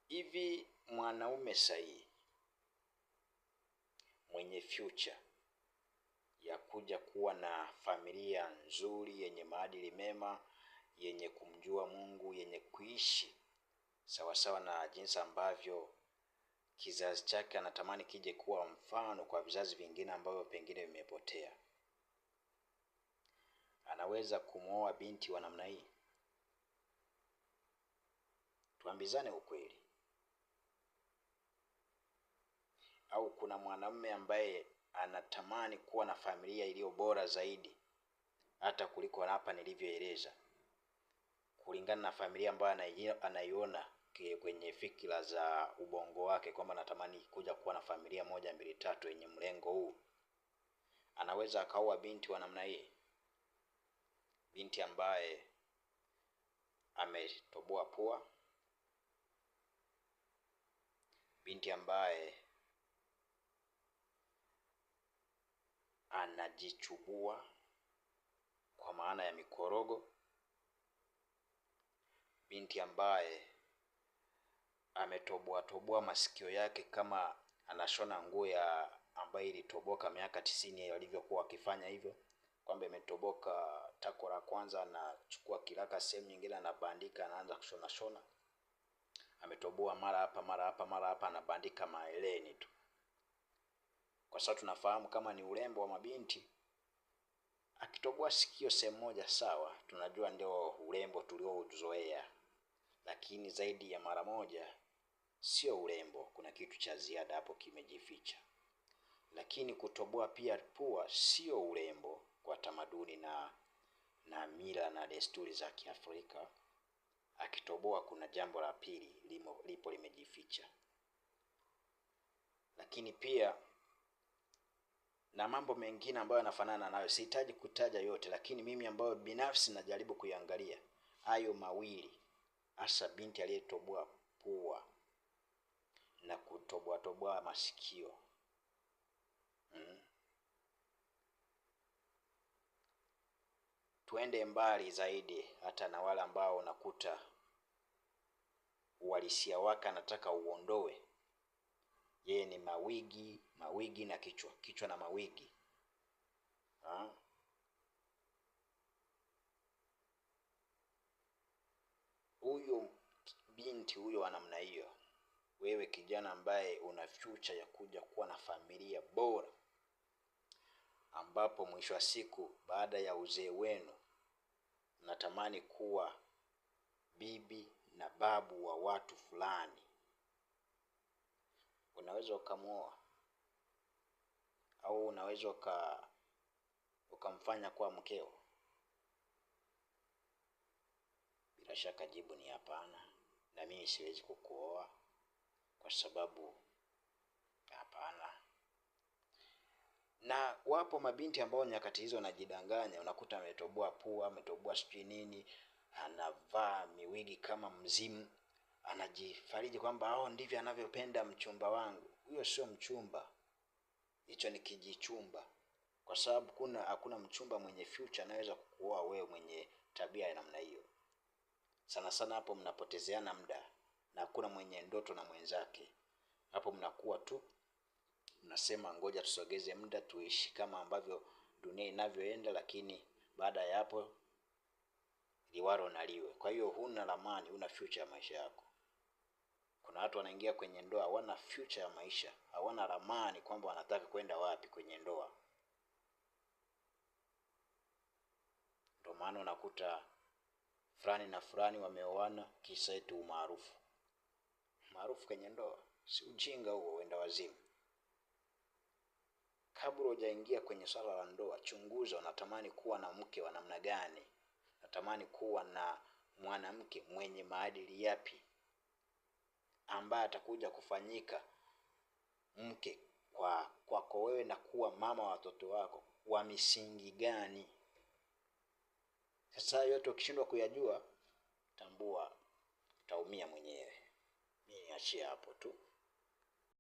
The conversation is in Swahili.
Hivi mwanaume sahihi mwenye future ya kuja kuwa na familia nzuri yenye maadili mema, yenye kumjua Mungu, yenye kuishi sawasawa na jinsi ambavyo kizazi chake anatamani kije kuwa mfano kwa vizazi vingine ambavyo pengine vimepotea, anaweza kumwoa binti wa namna hii? Tuambizane ukweli. Au kuna mwanamume ambaye anatamani kuwa na familia iliyo bora zaidi hata kuliko hapa nilivyoeleza, kulingana na familia ambayo anaiona kwenye fikira za ubongo wake kwamba anatamani kuja kuwa na familia moja mbili tatu yenye mlengo huu? Anaweza akaoa binti wa namna hii? Binti ambaye ametoboa pua, binti ambaye anajichubua kwa maana ya mikorogo, binti ambaye ametoboa masikio yake kama anashona nguo ya ambayo ilitoboka miaka 90 walivyokuwa wakifanya hivyo, kwamba imetoboka tako la kwanza anachukua kiraka sehemu nyingine anabandika, anaanza kushona shona. Ametoboa mara hapa mara hapa mara hapa, anabandika maeleni tu. Kwa sababu tunafahamu kama ni urembo wa mabinti, akitoboa sikio sehemu moja sawa, tunajua ndio urembo tuliouzoea. Lakini zaidi ya mara moja sio urembo, kuna kitu cha ziada hapo kimejificha. Lakini kutoboa pia pua sio urembo kwa tamaduni na mila na desturi za Kiafrika. Akitoboa kuna jambo la pili lipo limejificha. Lakini pia na mambo mengine ambayo yanafanana nayo, sihitaji kutaja yote, lakini mimi ambayo binafsi najaribu kuiangalia hayo mawili, hasa binti aliyetoboa pua na kutoboa masikio. Tuende mbali zaidi, hata na wale ambao unakuta uhalisia wake anataka uondoe. Yeye ni mawigi na kichwa na mawigi. Huyo binti huyo wa namna hiyo, wewe kijana ambaye una future ya kuja kuwa na familia bora, ambapo mwisho wa siku baada ya uzee wenu natamani kuwa bibi na babu wa watu fulani, unaweza ukamwoa au unaweza ukamfanya kuwa mkeo? Bila shaka jibu ni hapana, na mimi siwezi kukuoa kwa sababu hapana. Na wapo mabinti ambao nyakati hizo wanajidanganya, unakuta ametoboa pua, ametoboa sijui nini, anavaa miwigi kama mzimu, anajifariji kwamba ndivyo anavyopenda mchumba wangu. Huyo sio mchumba, hicho ni kijichumba. Kwa sababu hakuna mchumba mwenye future anaweza kukuoa wewe mwenye tabia ya namna hiyo. Sana sana hapo mnapotezeana muda, na hakuna mwenye ndoto na mwenzake. Hapo mnakuwa tu mnasema ngoja tusogeze muda tuishi kama ambavyo dunia inavyoenda, lakini baada ya hapo liwaro na liwe. Kwa hiyo huna ramani, huna future ya maisha yako. Kuna watu wanaingia kwenye ndoa hawana future ya maisha, hawana ramani kwamba wanataka kwenda wapi kwenye ndoa. Ndio maana unakuta fulani na fulani wameoana kisa eti umaarufu. Maarufu kwenye ndoa si ujinga huo, wenda wazimu. Kabla hujaingia kwenye swala la ndoa, chunguza unatamani kuwa na mke wa namna gani? Unatamani kuwa na mwanamke mwenye maadili yapi, ambaye atakuja kufanyika mke kwako wewe na kuwa mama wa watoto wako, wa misingi gani? Sasa yote ukishindwa kuyajua, tambua utaumia mwenyewe. Mimi niachie hapo tu.